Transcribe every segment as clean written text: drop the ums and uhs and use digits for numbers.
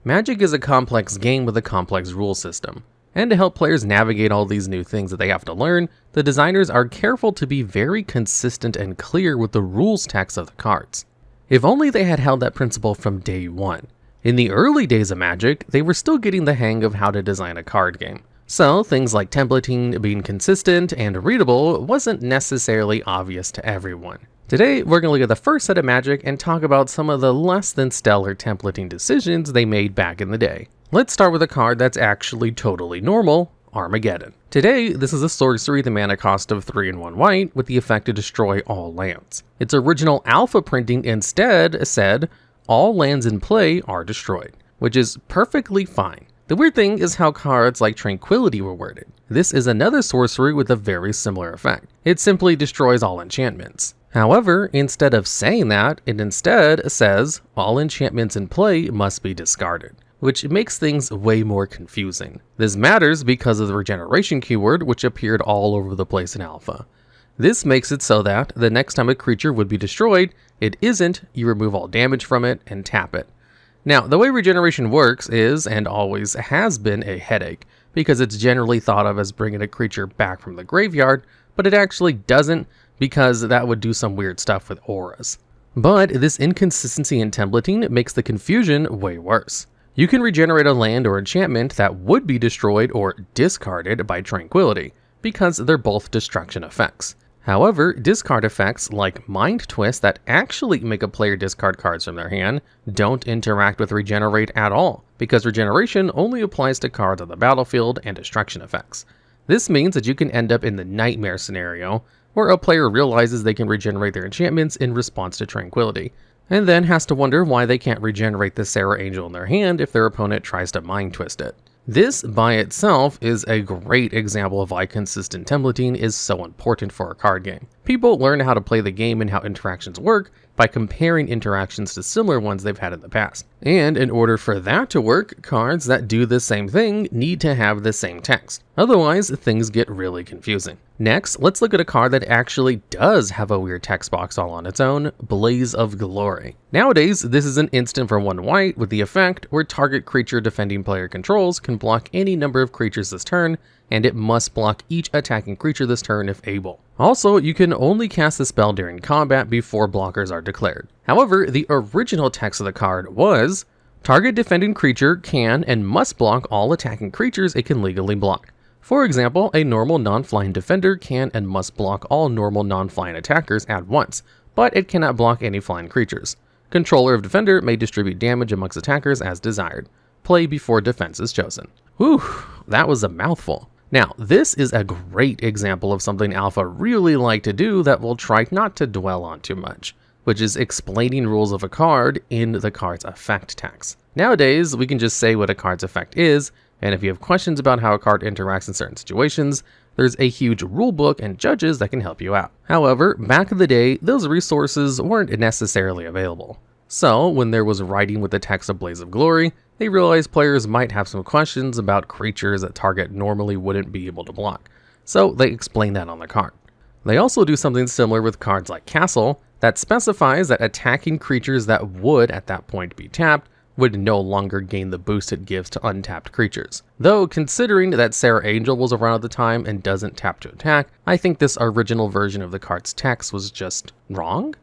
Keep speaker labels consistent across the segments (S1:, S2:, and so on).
S1: Magic is a complex game with a complex rule system, and to help players navigate all these new things that they have to learn, the designers are careful to be very consistent and clear with the rules text of the cards. If only they had held that principle from day one. In the early days of Magic, they were still getting the hang of how to design a card game. So things like templating, being consistent, and readable wasn't necessarily obvious to everyone. Today, we're going to look at the first set of Magic and talk about some of the less than stellar templating decisions they made back in the day. Let's start with a card that's actually totally normal, Armageddon. Today, this is a sorcery with a mana cost of 3 and 1 white with the effect to destroy all lands. Its original alpha printing instead said, all lands in play are destroyed, which is perfectly fine. The weird thing is how cards like Tranquility were worded. This is another sorcery with a very similar effect. It simply destroys all enchantments. However, instead of saying that, it instead says, all enchantments in play must be discarded, which makes things way more confusing. This matters because of the regeneration keyword, which appeared all over the place in alpha. This makes it so that the next time a creature would be destroyed, it isn't, you remove all damage from it and tap it. Now, the way regeneration works is, and always has been, a headache, because it's generally thought of as bringing a creature back from the graveyard, but it actually doesn't, because that would do some weird stuff with auras. But this inconsistency in templating makes the confusion way worse. You can regenerate a land or enchantment that would be destroyed or discarded by Tranquility, because they're both destruction effects. However, discard effects like Mind Twist that actually make a player discard cards from their hand don't interact with regenerate at all, because regeneration only applies to cards on the battlefield and destruction effects. This means that you can end up in the nightmare scenario, where a player realizes they can regenerate their enchantments in response to Tranquility, and then has to wonder why they can't regenerate the Serra Angel in their hand if their opponent tries to Mind Twist it. This by itself is a great example of why consistent templating is so important for a card game. People learn how to play the game and how interactions work by comparing interactions to similar ones they've had in the past. And in order for that to work, cards that do the same thing need to have the same text. Otherwise, things get really confusing. Next, let's look at a card that actually does have a weird text box all on its own, Blaze of Glory. Nowadays, this is an instant for 1 white with the effect where target creature defending player controls can block any number of creatures this turn, and it must block each attacking creature this turn if able. Also, you can only cast the spell during combat before blockers are declared. However, the original text of the card was, target defending creature can and must block all attacking creatures it can legally block. For example, a normal non-flying defender can and must block all normal non-flying attackers at once, but it cannot block any flying creatures. Controller of defender may distribute damage amongst attackers as desired. Play before defense is chosen. Whew, that was a mouthful. Now, this is a great example of something Alpha really like to do that we'll try not to dwell on too much, which is explaining rules of a card in the card's effect text. Nowadays, we can just say what a card's effect is, and if you have questions about how a card interacts in certain situations, there's a huge rulebook and judges that can help you out. However, back in the day, those resources weren't necessarily available. So, when there was writing with the text of Blaze of Glory, they realized players might have some questions about creatures that target normally wouldn't be able to block, so they explain that on the card. They also do something similar with cards like Castle that specifies that attacking creatures that would at that point be tapped would no longer gain the boost it gives to untapped creatures. Though considering that Serra Angel was around at the time and doesn't tap to attack, I think this original version of the card's text was just wrong?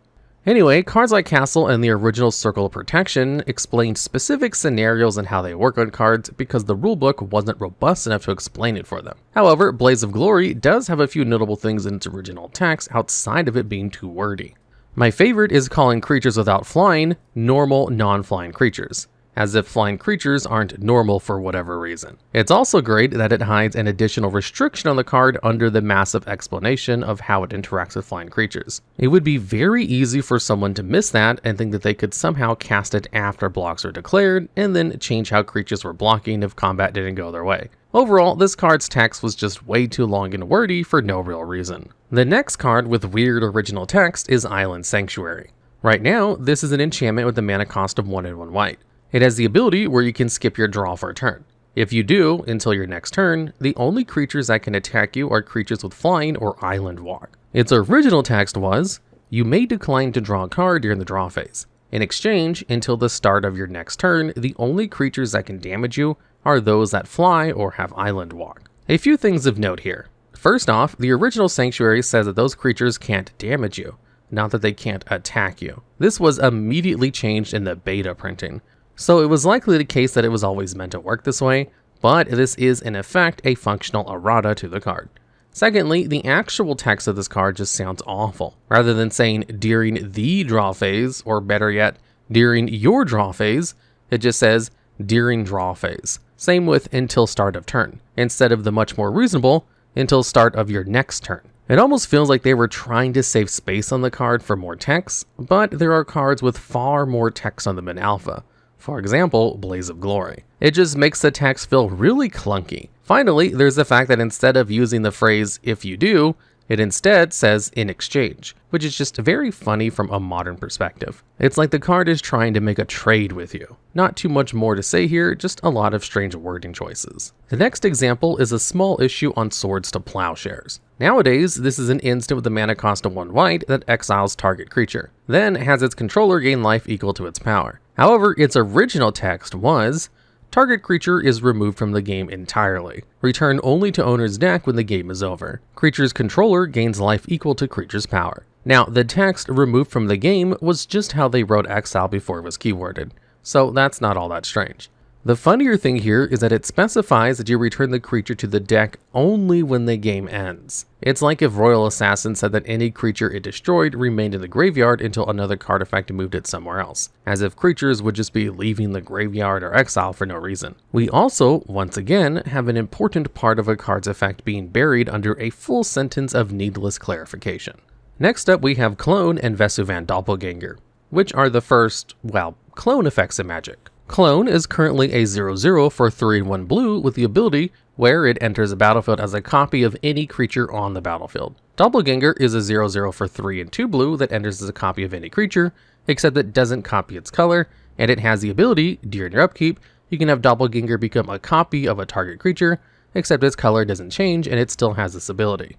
S1: Anyway, cards like Castle and the original Circle of Protection explained specific scenarios and how they work on cards because the rulebook wasn't robust enough to explain it for them. However, Blaze of Glory does have a few notable things in its original text outside of it being too wordy. My favorite is calling creatures without flying normal non-flying creatures, as if flying creatures aren't normal for whatever reason. It's also great that it hides an additional restriction on the card under the massive explanation of how it interacts with flying creatures. It would be very easy for someone to miss that and think that they could somehow cast it after blocks were declared, and then change how creatures were blocking if combat didn't go their way. Overall, this card's text was just way too long and wordy for no real reason. The next card with weird original text is Island Sanctuary. Right now, this is an enchantment with a mana cost of 1 and 1 white. It has the ability where you can skip your draw for a turn. If you do, until your next turn, the only creatures that can attack you are creatures with flying or island walk. Its original text was, you may decline to draw a card during the draw phase. In exchange, until the start of your next turn, the only creatures that can damage you are those that fly or have island walk. A few things of note here. First off, the original Sanctuary says that those creatures can't damage you, not that they can't attack you. This was immediately changed in the beta printing, so it was likely the case that it was always meant to work this way, but this is in effect a functional errata to the card. Secondly, the actual text of this card just sounds awful. Rather than saying during the draw phase, or better yet, during your draw phase, it just says during draw phase. Same with until start of turn, instead of the much more reasonable until start of your next turn. It almost feels like they were trying to save space on the card for more text, but there are cards with far more text on them in alpha. For example, Blaze of Glory. It just makes the text feel really clunky. Finally, there's the fact that instead of using the phrase if you do, it instead says in exchange, which is just very funny from a modern perspective. It's like the card is trying to make a trade with you. Not too much more to say here, just a lot of strange wording choices. The next example is a small issue on Swords to Plowshares. Nowadays, this is an instant with a mana cost of 1 white that exiles target creature, then has its controller gain life equal to its power. However, its original text was, target creature is removed from the game entirely. Return only to owner's deck when the game is over. Creature's controller gains life equal to creature's power. Now, the text removed from the game was just how they wrote exile before it was keyworded, so that's not all that strange. The funnier thing here is that it specifies that you return the creature to the deck only when the game ends. It's like if Royal Assassin said that any creature it destroyed remained in the graveyard until another card effect moved it somewhere else, as if creatures would just be leaving the graveyard or exile for no reason. We also, once again, have an important part of a card's effect being buried under a full sentence of needless clarification. Next up we have Clone and Vesuvan Doppelganger, which are the first, well, clone effects in Magic. Clone is currently a 0/0 for 3/1 blue with the ability where it enters the battlefield as a copy of any creature on the battlefield. Doppelganger is a 0/0 for 3 and 2 blue that enters as a copy of any creature, except that it doesn't copy its color, and it has the ability, during your upkeep, you can have Doppelganger become a copy of a target creature, except its color doesn't change and it still has this ability.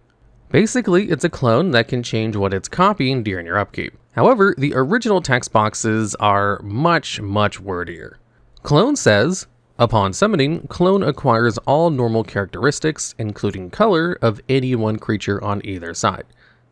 S1: Basically, it's a clone that can change what it's copying during your upkeep. However, the original text boxes are much wordier. Clone says, upon summoning, clone acquires all normal characteristics, including color, of any one creature on either side.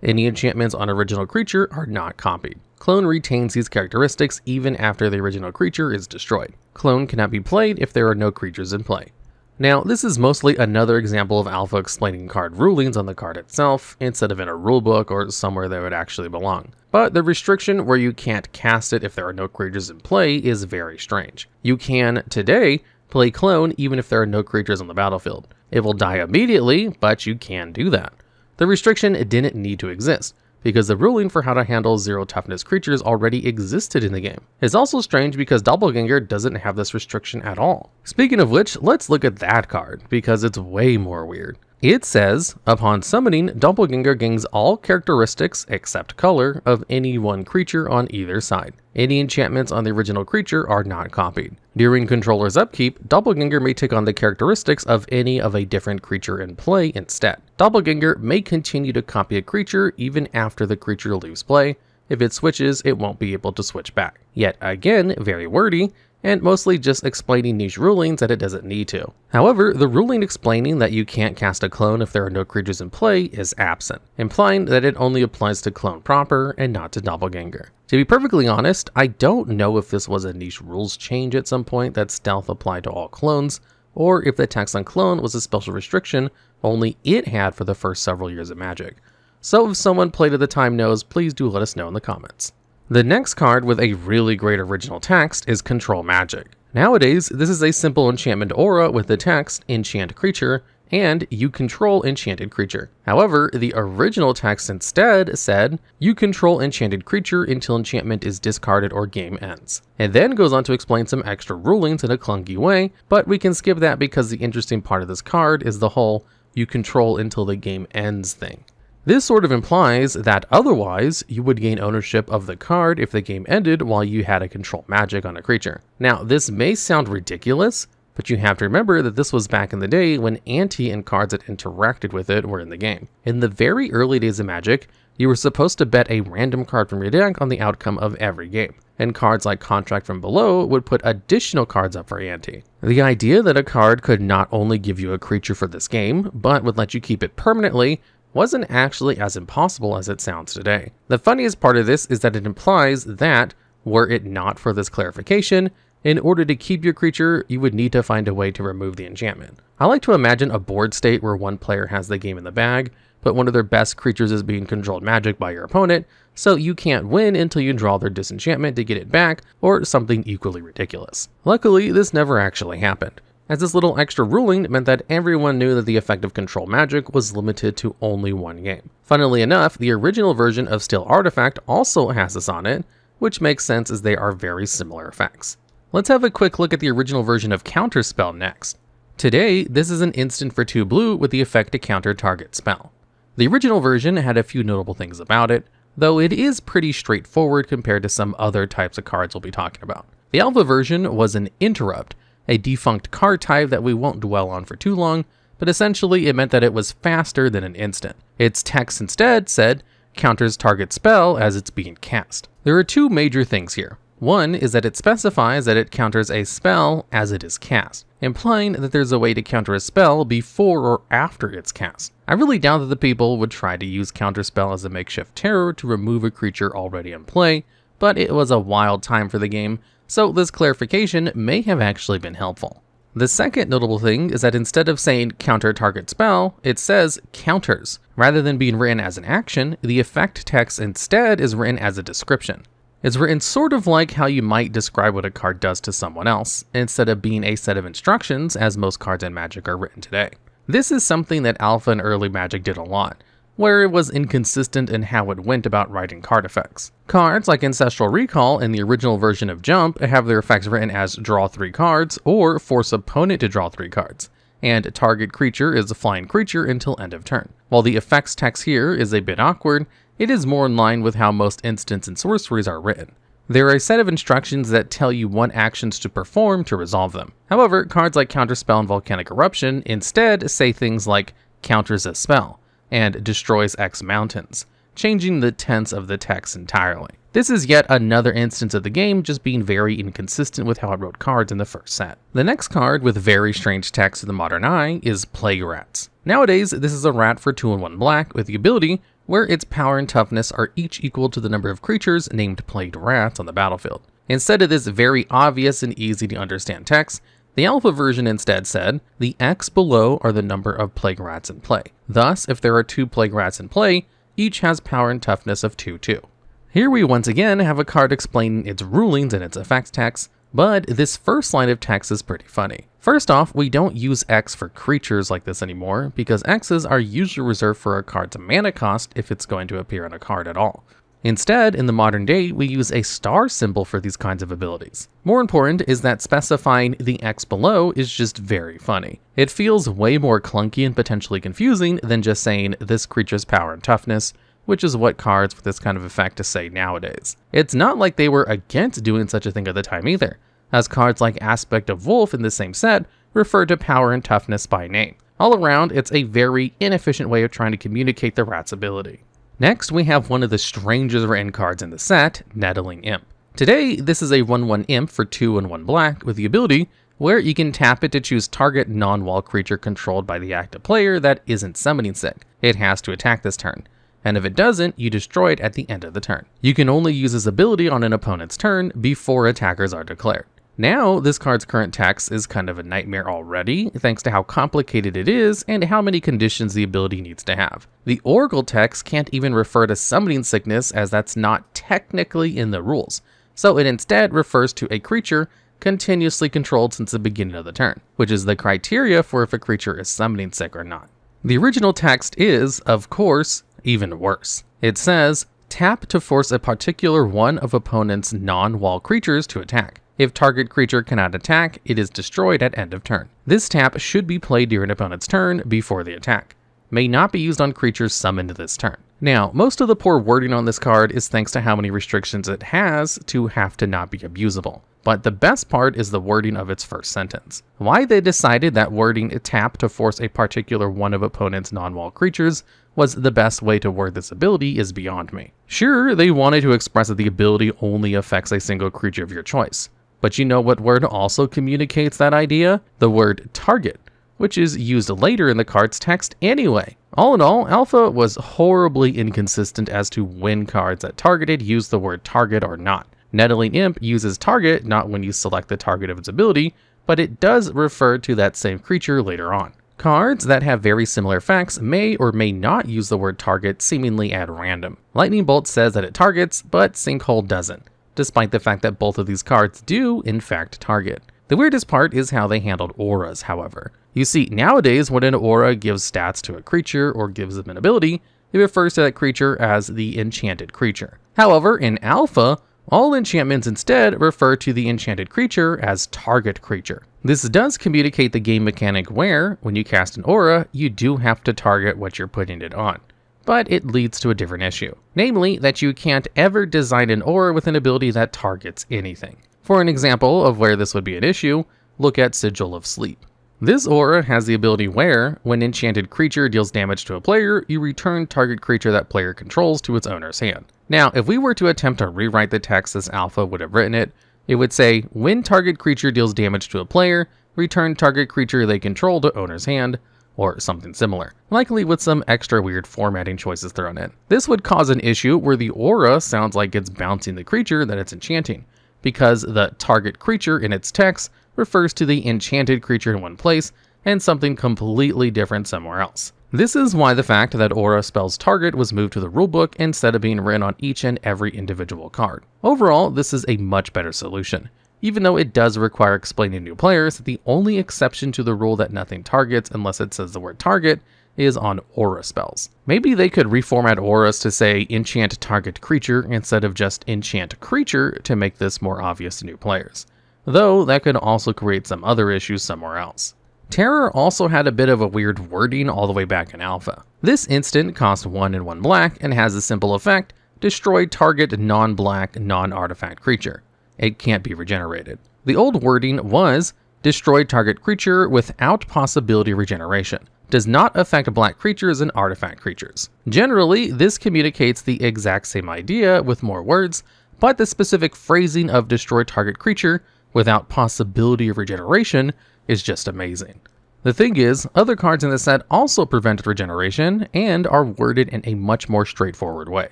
S1: Any enchantments on original creature are not copied. Clone retains these characteristics even after the original creature is destroyed. Clone cannot be played if there are no creatures in play. Now, this is mostly another example of alpha explaining card rulings on the card itself, instead of in a rulebook or somewhere that would actually belong. But the restriction where you can't cast it if there are no creatures in play is very strange. You can, today, play Clone even if there are no creatures on the battlefield. It will die immediately, but you can do that. The restriction didn't need to exist, because the ruling for how to handle 0 toughness creatures already existed in the game. It's also strange because Doppelganger doesn't have this restriction at all. Speaking of which, let's look at that card, because it's way more weird. It says, upon summoning, Doppelganger gains all characteristics, except color, of any one creature on either side. Any enchantments on the original creature are not copied. During controller's upkeep, Doppelganger may take on the characteristics of any of a different creature in play instead. Doppelganger may continue to copy a creature even after the creature leaves play. If it switches, it won't be able to switch back. Yet again, very wordy, and mostly just explaining niche rulings that it doesn't need to. However, the ruling explaining that you can't cast a clone if there are no creatures in play is absent, implying that it only applies to clone proper and not to Doppelganger. To be perfectly honest, I don't know if this was a niche rules change at some point that stealth applied to all clones, or if the text on clone was a special restriction only it had for the first several years of Magic. So if someone played at the time knows, please do let us know in the comments. The next card with a really great original text is Control Magic. Nowadays, this is a simple enchantment aura with the text Enchant Creature and You Control Enchanted Creature. However, the original text instead said, You control enchanted creature until enchantment is discarded or game ends. It then goes on to explain some extra rulings in a clunky way, but we can skip that because the interesting part of this card is the whole You control until the game ends thing. This sort of implies that otherwise, you would gain ownership of the card if the game ended while you had a control magic on a creature. Now, this may sound ridiculous, but you have to remember that this was back in the day when ante and cards that interacted with it were in the game. In the very early days of Magic, You were supposed to bet a random card from your deck on the outcome of every game, and cards like Contract from Below would put additional cards up for ante. The idea that a card could not only give you a creature for this game, but would let you keep it permanently, wasn't actually as impossible as it sounds today. The funniest part of this is that it implies that, were it not for this clarification, in order to keep your creature, you would need to find a way to remove the enchantment. I like to imagine a board state where one player has the game in the bag, but one of their best creatures is being controlled magic by your opponent, so you can't win until you draw their disenchantment to get it back, or something equally ridiculous. Luckily, this never actually happened, as this little extra ruling meant that everyone knew that the effect of control magic was limited to only one game. Funnily enough, the original version of Steel Artifact also has this on it, which makes sense as they are very similar effects. Let's have a quick look at the original version of Counterspell next. Today, this is an instant for 2 blue with the effect to counter target spell. The original version had a few notable things about it, though it is pretty straightforward compared to some other types of cards we'll be talking about. The alpha version was an interrupt, a defunct card type that we won't dwell on for too long, but essentially it meant that it was faster than an instant. Its text instead said, counters target spell as it's being cast. There are two major things here. One is that it specifies that it counters a spell as it is cast, implying that there's a way to counter a spell before or after it's cast. I really doubt that the people would try to use counterspell as a makeshift terror to remove a creature already in play, but it was a wild time for the game, so this clarification may have actually been helpful. The second notable thing is that instead of saying counter target spell, it says counters. Rather than being written as an action, the effect text instead is written as a description. It's written sort of like how you might describe what a card does to someone else, instead of being a set of instructions as most cards in Magic are written today. This is something that Alpha and early Magic did a lot, where it was inconsistent in how it went about writing card effects. Cards like Ancestral Recall in the original version of Jump have their effects written as draw 3 cards or force opponent to draw 3 cards, and target creature is a flying creature until end of turn. While the effects text here is a bit awkward, it is more in line with how most instants and sorceries are written. There are a set of instructions that tell you what actions to perform to resolve them. However, cards like Counterspell and Volcanic Eruption instead say things like counters a spell and destroys X mountains, changing the tense of the text entirely. This is yet another instance of the game just being very inconsistent with how it wrote cards in the first set. The next card with very strange text to the modern eye is Plague Rats. Nowadays, this is a rat for 2 and 1 black with the ability where its power and toughness are each equal to the number of creatures named Plagued Rats on the battlefield. Instead of this very obvious and easy to understand text, the alpha version instead said, the X below are the number of Plague Rats in play. Thus, if there are 2 Plague Rats in play, each has power and toughness of 2/2. Here we once again have a card explaining its rulings and its effects text, but this first line of text is pretty funny. First off, we don't use X for creatures like this anymore, because X's are usually reserved for a card's mana cost if it's going to appear on a card at all. Instead, in the modern day, we use a star symbol for these kinds of abilities. More important is that specifying the X below is just very funny. It feels way more clunky and potentially confusing than just saying this creature's power and toughness, which is what cards with this kind of effect to say nowadays. It's not like they were against doing such a thing at the time either, as cards like Aspect of Wolf in the same set refer to power and toughness by name. All around, it's a very inefficient way of trying to communicate the rat's ability. Next, we have one of the strangest written cards in the set, Nettling Imp. Today, this is a 1/1 imp for 2 and 1 black with the ability where you can tap it to choose target non-wall creature controlled by the active player that isn't summoning sick. It has to attack this turn, and if it doesn't, you destroy it at the end of the turn. You can only use this ability on an opponent's turn before attackers are declared. Now, this card's current text is kind of a nightmare already, thanks to how complicated it is and how many conditions the ability needs to have. The Oracle text can't even refer to summoning sickness, as that's not technically in the rules, so it instead refers to a creature continuously controlled since the beginning of the turn, which is the criteria for if a creature is summoning sick or not. The original text is, of course, even worse. It says, tap to force a particular one of opponent's non-wall creatures to attack. If target creature cannot attack, it is destroyed at end of turn. This tap should be played during opponent's turn before the attack. May not be used on creatures summoned this turn. Now, most of the poor wording on this card is thanks to how many restrictions it has to have to not be abusable. but the best part is the wording of its first sentence. Why they decided that wording tap to force a particular one of opponent's non-wall creatures was the best way to word this ability is beyond me. Sure, they wanted to express that the ability only affects a single creature of your choice, but you know what word also communicates that idea? The word target, which is used later in the card's text anyway. All in all, Alpha was horribly inconsistent as to when cards that targeted use the word target or not. Nettling Imp uses target not when you select the target of its ability, but it does refer to that same creature later on. Cards that have very similar effects may or may not use the word target seemingly at random. Lightning Bolt says that it targets, but Sinkhole doesn't, despite the fact that both of these cards do in fact target. The weirdest part is how they handled auras, however. You see, nowadays when an aura gives stats to a creature or gives them an ability, it refers to that creature as the enchanted creature. However, in Alpha, all enchantments instead refer to the enchanted creature as target creature. This does communicate the game mechanic where, when you cast an aura, you do have to target what you're putting it on. But it leads to a different issue, namely that you can't ever design an aura with an ability that targets anything. For an example of where this would be an issue, look at Sigil of Sleep. This aura has the ability where, when enchanted creature deals damage to a player, you return target creature that player controls to its owner's hand. Now, if we were to attempt to rewrite the text as Alpha would have written it, it would say, when target creature deals damage to a player, return target creature they control to owner's hand, or something similar, likely with some extra weird formatting choices thrown in. This would cause an issue where the aura sounds like it's bouncing the creature that it's enchanting, because the target creature in its text refers to the enchanted creature in one place and something completely different somewhere else. This is why the fact that aura spells target was moved to the rulebook instead of being written on each and every individual card. Overall, this is a much better solution, even though it does require explaining to new players that the only exception to the rule that nothing targets unless it says the word target is on aura spells. Maybe they could reformat auras to say enchant target creature instead of just enchant creature to make this more obvious to new players, though that could also create some other issues somewhere else. Terror also had a bit of a weird wording all the way back in Alpha. This instant costs 1 and 1 black and has the simple effect, destroy target non-black, non-artifact creature. It can't be regenerated. The old wording was, destroy target creature without possibility regeneration. Does not affect black creatures and artifact creatures. Generally, this communicates the exact same idea with more words, but the specific phrasing of destroy target creature without possibility of regeneration is just amazing. The thing is, other cards in the set also prevent regeneration and are worded in a much more straightforward way.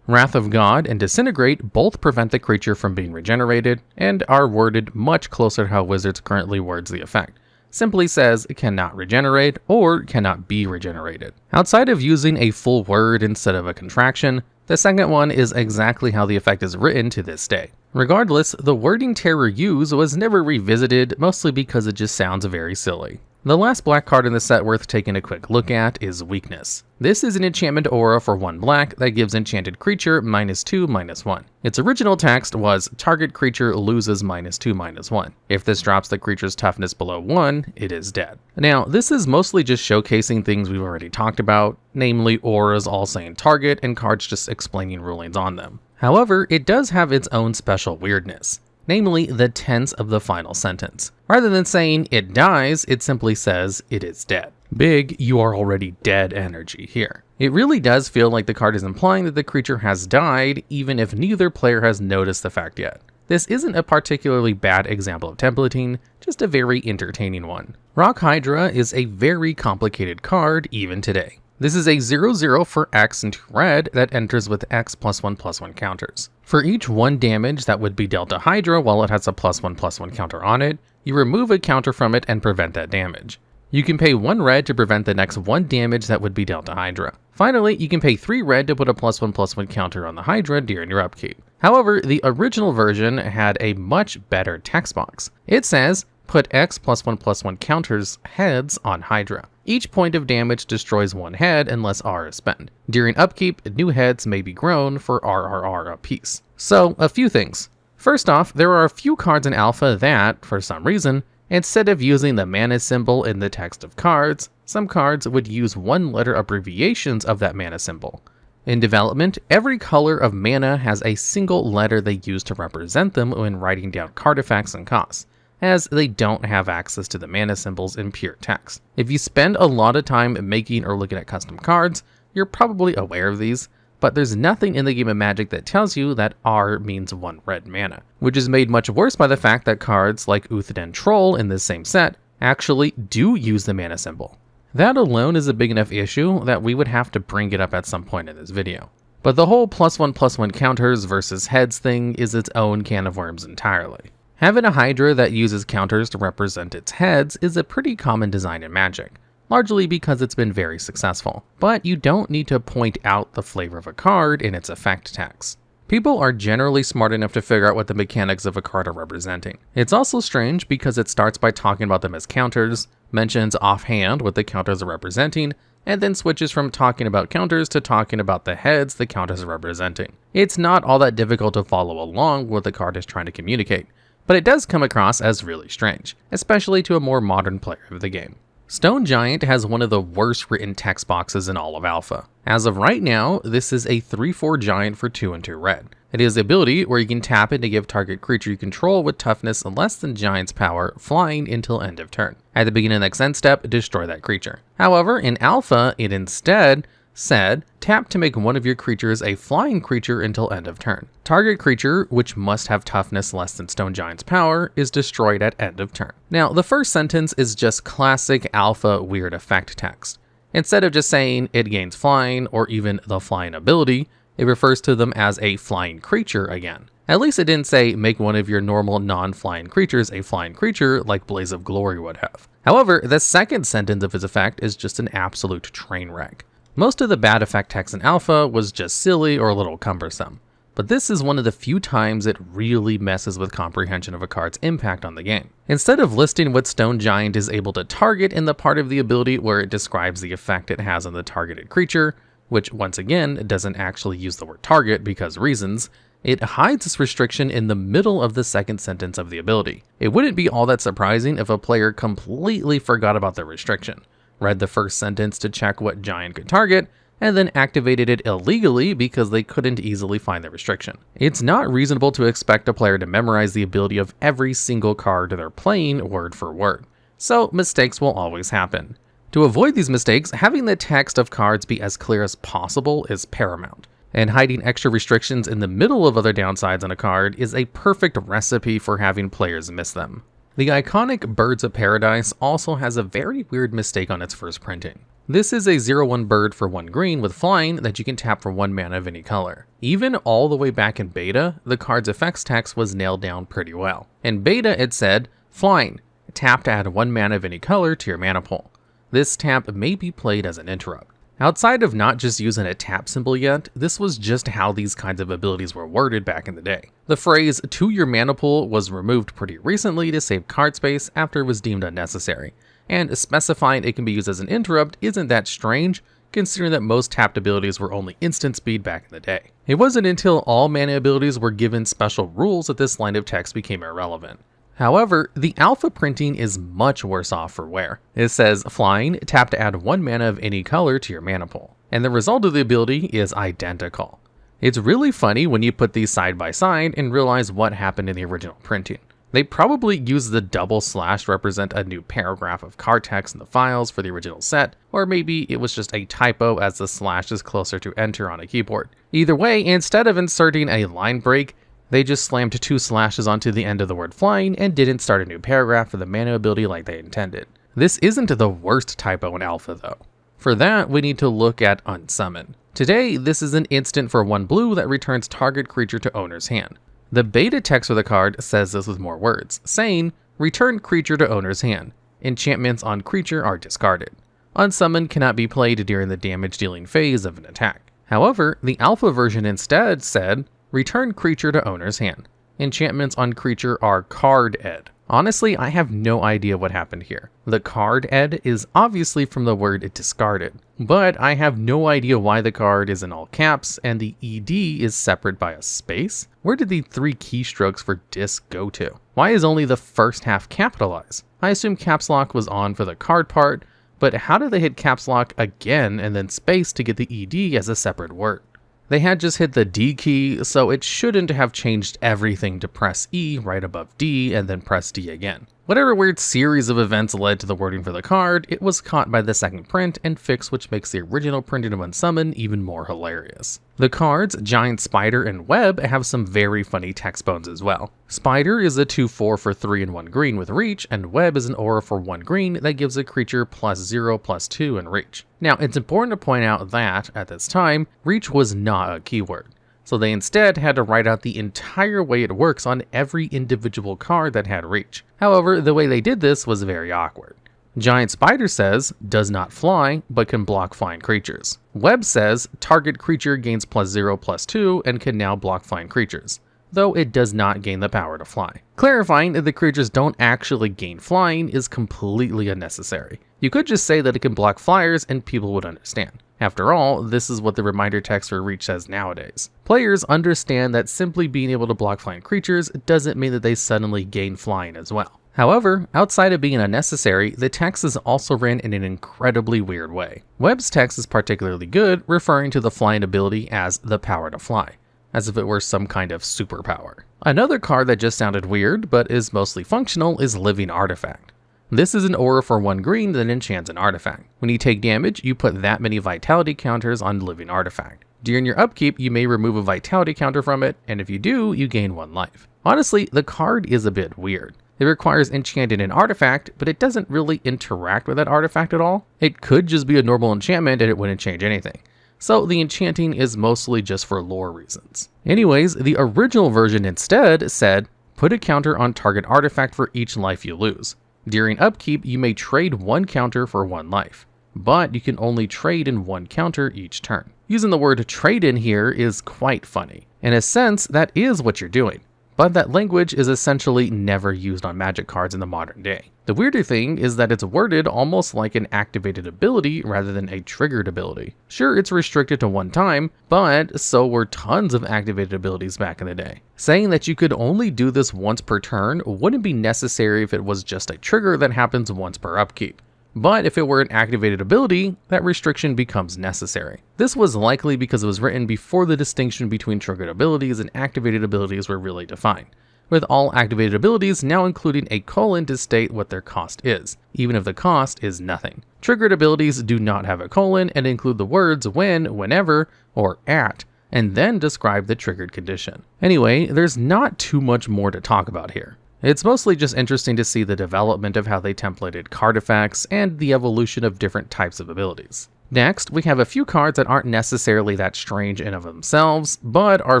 S1: Wrath of God and Disintegrate both prevent the creature from being regenerated and are worded much closer to how Wizards currently words the effect. Simply says it cannot regenerate or cannot be regenerated. Outside of using a full word instead of a contraction, the second one is exactly how the effect is written to this day. Regardless, the wording Terror used was never revisited, mostly because it just sounds very silly. The last black card in the set worth taking a quick look at is Weakness. This is an enchantment aura for 1 black that gives enchanted creature -2/-1. Its original text was target creature loses -2/-1. If this drops the creature's toughness below 1, it is dead. Now, this is mostly just showcasing things we've already talked about, namely auras all saying target and cards just explaining rulings on them. However, it does have its own special weirdness, namely the tense of the final sentence. Rather than saying it dies, it simply says it is dead. Big, you are already dead energy here. It really does feel like the card is implying that the creature has died, even if neither player has noticed the fact yet. This isn't a particularly bad example of templating, just a very entertaining one. Rock Hydra is a very complicated card even today. This is a 0/0 for X and 2 red that enters with X +1/+1 counters. For each 1 damage that would be dealt to Hydra while it has a +1/+1 counter on it, you remove a counter from it and prevent that damage. You can pay 1 red to prevent the next 1 damage that would be dealt to Hydra. Finally, you can pay 3 red to put a +1/+1 counter on the Hydra during your upkeep. However, the original version had a much better text box. It says, put X +1/+1 counters heads on Hydra. Each point of damage destroys 1 head unless R is spent. During upkeep, new heads may be grown for RRR apiece. So, a few things. First off, there are a few cards in Alpha that, for some reason, instead of using the mana symbol in the text of cards, some cards would use 1-letter abbreviations of that mana symbol. In development, every color of mana has a single letter they use to represent them when writing down card effects and costs, as they don't have access to the mana symbols in pure text. If you spend a lot of time making or looking at custom cards, you're probably aware of these, but there's nothing in the game of Magic that tells you that R means 1 red mana, which is made much worse by the fact that cards like Uthden Troll in this same set actually do use the mana symbol. That alone is a big enough issue that we would have to bring it up at some point in this video. But the whole +1/+1 counters versus heads thing is its own can of worms entirely. Having a Hydra that uses counters to represent its heads is a pretty common design in Magic, largely because it's been very successful, but you don't need to point out the flavor of a card in its effect text. People are generally smart enough to figure out what the mechanics of a card are representing. It's also strange because it starts by talking about them as counters, mentions offhand what the counters are representing, and then switches from talking about counters to talking about the heads the counters are representing. It's not all that difficult to follow along what the card is trying to communicate, but it does come across as really strange, especially to a more modern player of the game. Stone Giant has one of the worst written text boxes in all of Alpha. As of right now, this is a 3/4 giant for 2 and 2 red. It is the ability where you can tap it to give target creature you control with toughness less than Giant's power flying until end of turn. At the beginning of the next end step, destroy that creature. However, in Alpha, it instead said, tap to make one of your creatures a flying creature until end of turn. Target creature, which must have toughness less than Stone Giant's power, is destroyed at end of turn. Now, the first sentence is just classic Alpha weird effect text. Instead of just saying it gains flying or even the flying ability, it refers to them as a flying creature again. At least it didn't say make one of your normal non-flying creatures a flying creature like Blaze of Glory would have. However, the second sentence of his effect is just an absolute train wreck. Most of the bad effect text in Alpha was just silly or a little cumbersome, but this is one of the few times it really messes with comprehension of a card's impact on the game. Instead of listing what Stone Giant is able to target in the part of the ability where it describes the effect it has on the targeted creature, which once again doesn't actually use the word target because reasons, it hides this restriction in the middle of the second sentence of the ability. It wouldn't be all that surprising if a player completely forgot about the restriction, read the first sentence to check what giant could target, and then activated it illegally because they couldn't easily find the restriction. It's not reasonable to expect a player to memorize the ability of every single card they're playing word for word, so mistakes will always happen. To avoid these mistakes, having the text of cards be as clear as possible is paramount, and hiding extra restrictions in the middle of other downsides on a card is a perfect recipe for having players miss them. The iconic Birds of Paradise also has a very weird mistake on its first printing. This is a 0/1 bird for 1 green with flying that you can tap for 1 mana of any color. Even all the way back in beta, the card's effects text was nailed down pretty well. In beta it said, flying, tap to add 1 mana of any color to your mana pool. This tap may be played as an interrupt. Outside of not just using a tap symbol yet, this was just how these kinds of abilities were worded back in the day. The phrase to your mana pool was removed pretty recently to save card space after it was deemed unnecessary, and specifying it can be used as an interrupt isn't that strange considering that most tapped abilities were only instant speed back in the day. It wasn't until all mana abilities were given special rules that this line of text became irrelevant. However, the alpha printing is much worse off for wear. It says, flying, tap to add 1 mana of any color to your mana pool, and the result of the ability is identical. It's really funny when you put these side by side and realize what happened in the original printing. They probably used the double slash to represent a new paragraph of card text in the files for the original set, or maybe it was just a typo as the slash is closer to enter on a keyboard. Either way, instead of inserting a line break, they just slammed 2 slashes onto the end of the word flying and didn't start a new paragraph for the mana ability like they intended. This isn't the worst typo in alpha though. For that, we need to look at Unsummon. Today, this is an instant for 1 blue that returns target creature to owner's hand. The beta text for the card says this with more words, saying, return creature to owner's hand. Enchantments on creature are discarded. Unsummon cannot be played during the damage dealing phase of an attack. However, the alpha version instead said, return creature to owner's hand. Enchantments on creature are card ed. Honestly, I have no idea what happened here. The card ed is obviously from the word discarded, but I have no idea why the card is in all caps and the ed is separate by a space. Where did the 3 keystrokes for disc go to? Why is only the first half capitalized? I assume caps lock was on for the card part, but how did they hit caps lock again and then space to get the ed as a separate word? They had just hit the D key, so it shouldn't have changed everything to press E right above D and then press D again. Whatever weird series of events led to the wording for the card, it was caught by the second print and fixed, which makes the original printing of Unsummon even more hilarious. The cards, Giant Spider and Web, have some very funny text bones as well. Spider is a 2/4 for 3 and 1 green with reach, and Web is an aura for 1 green that gives a creature +0/+2 in reach. Now, it's important to point out that, at this time, reach was not a keyword. So they instead had to write out the entire way it works on every individual card that had reach. However, the way they did this was very awkward. Giant Spider says, does not fly, but can block flying creatures. Web says, target creature gains +0/+2 and can now block flying creatures, though it does not gain the power to fly. Clarifying that the creatures don't actually gain flying is completely unnecessary. You could just say that it can block flyers and people would understand. After all, this is what the reminder text for reach says nowadays. Players understand that simply being able to block flying creatures doesn't mean that they suddenly gain flying as well. However, outside of being unnecessary, the text is also written in an incredibly weird way. Web's text is particularly good, referring to the flying ability as the power to fly, as if it were some kind of superpower. Another card that just sounded weird, but is mostly functional, is Living Artifact. This is an aura for 1 green that enchants an artifact. When you take damage, you put that many vitality counters on Living Artifact. During your upkeep, you may remove a vitality counter from it, and if you do, you gain 1 life. Honestly, the card is a bit weird. It requires enchanting an artifact, but it doesn't really interact with that artifact at all. It could just be a normal enchantment and it wouldn't change anything. So the enchanting is mostly just for lore reasons. Anyways, the original version instead said, put a counter on target artifact for each life you lose. During upkeep, you may trade 1 counter for 1 life, but you can only trade in 1 counter each turn. Using the word trade in here is quite funny. In a sense, that is what you're doing, but that language is essentially never used on Magic cards in the modern day. The weirder thing is that it's worded almost like an activated ability rather than a triggered ability. Sure, it's restricted to 1 time, but so were tons of activated abilities back in the day. Saying that you could only do this once per turn wouldn't be necessary if it was just a trigger that happens once per upkeep. But if it were an activated ability, that restriction becomes necessary. This was likely because it was written before the distinction between triggered abilities and activated abilities were really defined, with all activated abilities now including a colon to state what their cost is, even if the cost is nothing. Triggered abilities do not have a colon and include the words when, whenever, or at, and then describe the triggered condition. Anyway, there's not too much more to talk about here. It's mostly just interesting to see the development of how they templated card effects and the evolution of different types of abilities. Next, we have a few cards that aren't necessarily that strange in of themselves, but are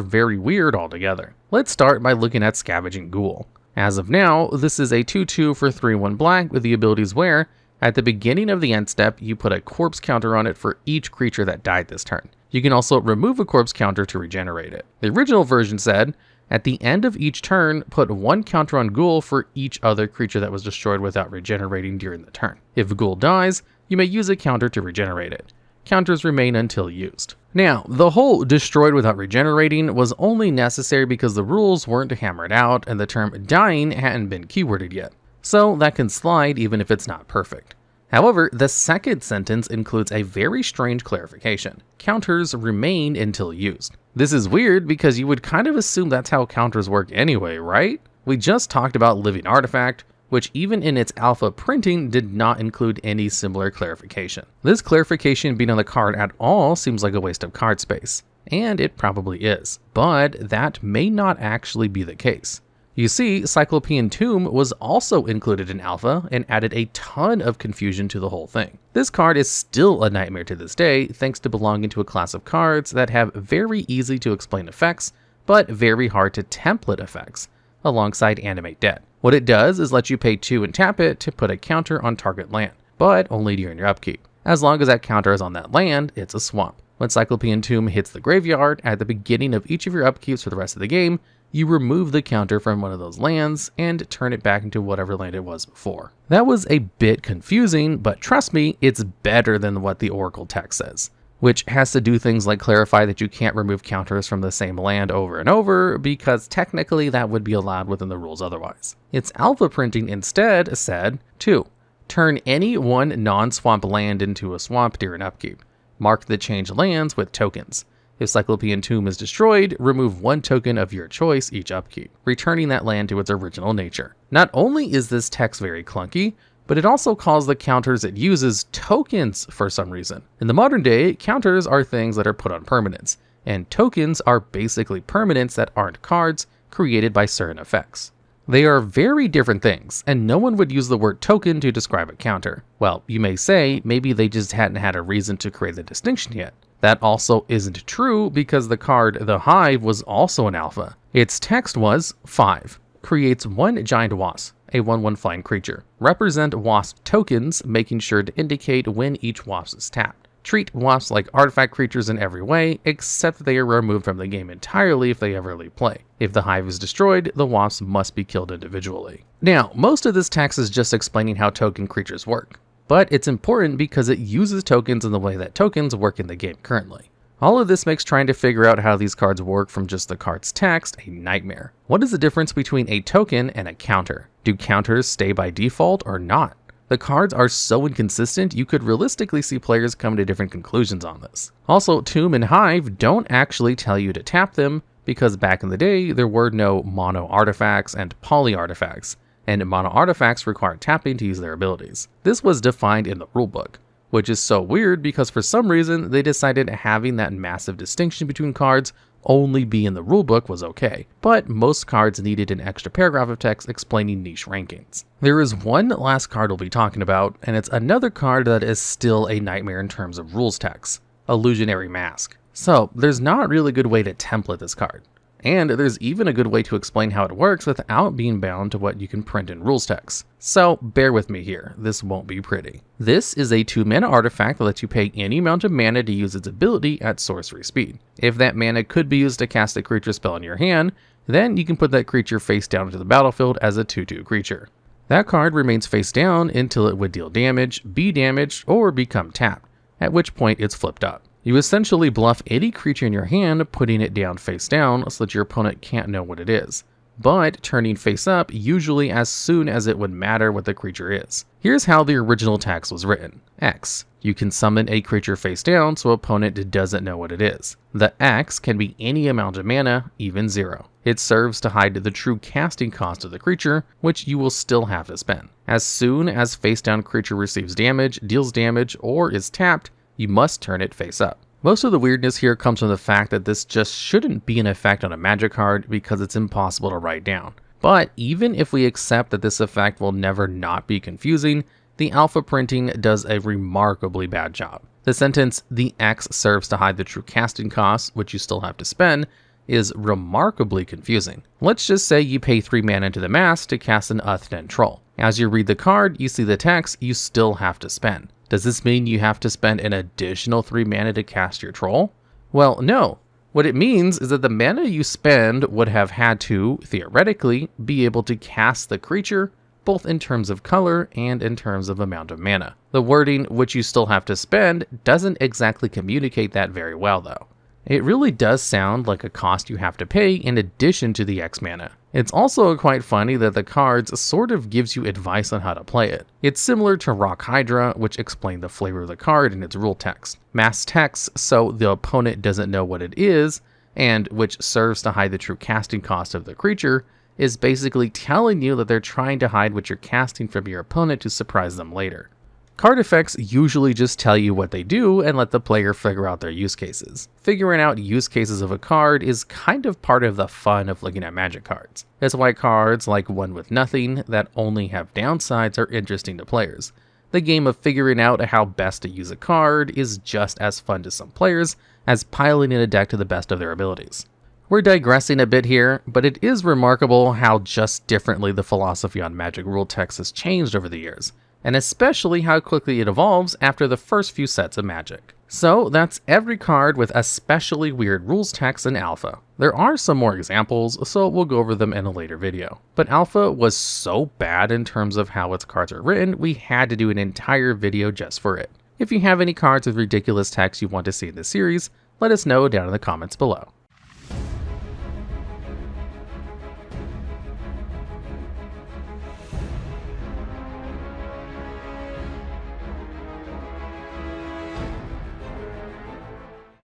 S1: very weird altogether. Let's start by looking at Scavenger Ghoul. As of now, this is a 2/2 for 3/1 black with the abilities where, at the beginning of the end step, you put a corpse counter on it for each creature that died this turn. You can also remove a corpse counter to regenerate it. The original version said, at the end of each turn, put 1 counter on Ghoul for each other creature that was destroyed without regenerating during the turn. If Ghoul dies, you may use a counter to regenerate it. Counters remain until used. Now, the whole destroyed without regenerating was only necessary because the rules weren't hammered out and the term dying hadn't been keyworded yet. So that can slide even if it's not perfect. However, the second sentence includes a very strange clarification. Counters remain until used. This is weird because you would kind of assume that's how counters work anyway, right? We just talked about Living Artifact, which even in its alpha printing did not include any similar clarification. This clarification being on the card at all seems like a waste of card space, and it probably is, but that may not actually be the case. You see, Cyclopean Tomb was also included in alpha and added a ton of confusion to the whole thing. This card is still a nightmare to this day thanks to belonging to a class of cards that have very easy to explain effects, but very hard to template effects, alongside Animate Dead. What it does is let you pay 2 and tap it to put a counter on target land, but only during your upkeep. As long as that counter is on that land, it's a swamp. When Cyclopean Tomb hits the graveyard at the beginning of each of your upkeeps for the rest of the game, you remove the counter from one of those lands and turn it back into whatever land it was before. That was a bit confusing, but trust me, it's better than what the Oracle text says, which has to do things like clarify that you can't remove counters from the same land over and over, because technically that would be allowed within the rules otherwise. Its alpha printing instead said, 2. Turn any 1 non-swamp land into a swamp during upkeep. Mark the changed lands with tokens. If Cyclopean Tomb is destroyed, remove 1 token of your choice each upkeep, returning that land to its original nature. Not only is this text very clunky, but it also calls the counters it uses tokens for some reason. In the modern day, counters are things that are put on permanents, and tokens are basically permanents that aren't cards created by certain effects. They are very different things, and no one would use the word token to describe a counter. Well, you may say, maybe they just hadn't had a reason to create the distinction yet. That also isn't true because the card The Hive was also an alpha. Its text was 5. Creates 1 giant wasp, a 1/1 flying creature. Represent wasp tokens, making sure to indicate when each wasp is tapped. Treat wasps like artifact creatures in every way, except that they are removed from the game entirely if they ever leave play. If the hive is destroyed, the wasps must be killed individually. Now, most of this text is just explaining how token creatures work, but it's important because it uses tokens in the way that tokens work in the game currently. All of this makes trying to figure out how these cards work from just the card's text a nightmare. What is the difference between a token and a counter? Do counters stay by default or not? The cards are so inconsistent, you could realistically see players come to different conclusions on this. Also, Tomb and Hive don't actually tell you to tap them, because back in the day, there were no mono artifacts and poly artifacts, and mono artifacts require tapping to use their abilities. This was defined in the rulebook, which is so weird because for some reason, they decided having that massive distinction between cards only be in the rulebook was okay, but most cards needed an extra paragraph of text explaining niche rankings. There is one last card we'll be talking about, and it's another card that is still a nightmare in terms of rules text, Illusionary Mask. So there's not really a good way to template this card, and there's even a good way to explain how it works without being bound to what you can print in rules text. So bear with me here, this won't be pretty. This is a 2-mana artifact that lets you pay any amount of mana to use its ability at sorcery speed. If that mana could be used to cast a creature spell in your hand, then you can put that creature face down into the battlefield as a 2/2 creature. That card remains face down until it would deal damage, be damaged, or become tapped, at which point it's flipped up. You essentially bluff any creature in your hand, putting it down face down so that your opponent can't know what it is, but turning face up usually as soon as it would matter what the creature is. Here's how the original text was written. X. You can summon a creature face down so opponent doesn't know what it is. The X can be any amount of mana, even 0. It serves to hide the true casting cost of the creature, which you will still have to spend. As soon as face down creature receives damage, deals damage, or is tapped, you must turn it face up. Most of the weirdness here comes from the fact that this just shouldn't be an effect on a magic card because it's impossible to write down. But even if we accept that this effect will never not be confusing, the alpha printing does a remarkably bad job. The sentence, "the X serves to hide the true casting cost, which you still have to spend," is remarkably confusing. Let's just say you pay 3 mana into the mask to cast an Uthden Troll. As you read the card, you see the text you still have to spend. Does this mean you have to spend an additional 3 mana to cast your troll? Well, no. What it means is that the mana you spend would have had to, theoretically, be able to cast the creature, both in terms of color and in terms of amount of mana. The wording, which you still have to spend, doesn't exactly communicate that very well though. It really does sound like a cost you have to pay in addition to the X mana. It's also quite funny that the cards sort of gives you advice on how to play it. It's similar to Rock Hydra, which explained the flavor of the card in its rule text. Mask text so the opponent doesn't know what it is, and which serves to hide the true casting cost of the creature, is basically telling you that they're trying to hide what you're casting from your opponent to surprise them later. Card effects usually just tell you what they do and let the player figure out their use cases. Figuring out use cases of a card is kind of part of the fun of looking at Magic cards. That's why cards like One with Nothing that only have downsides are interesting to players. The game of figuring out how best to use a card is just as fun to some players as piling in a deck to the best of their abilities. We're digressing a bit here, but it is remarkable how just differently the philosophy on Magic rule text has changed over the years, and especially how quickly it evolves after the first few sets of Magic. So that's every card with especially weird rules text in Alpha. There are some more examples, so we'll go over them in a later video. But Alpha was so bad in terms of how its cards are written, we had to do an entire video just for it. If you have any cards with ridiculous text you want to see in this series, let us know down in the comments below.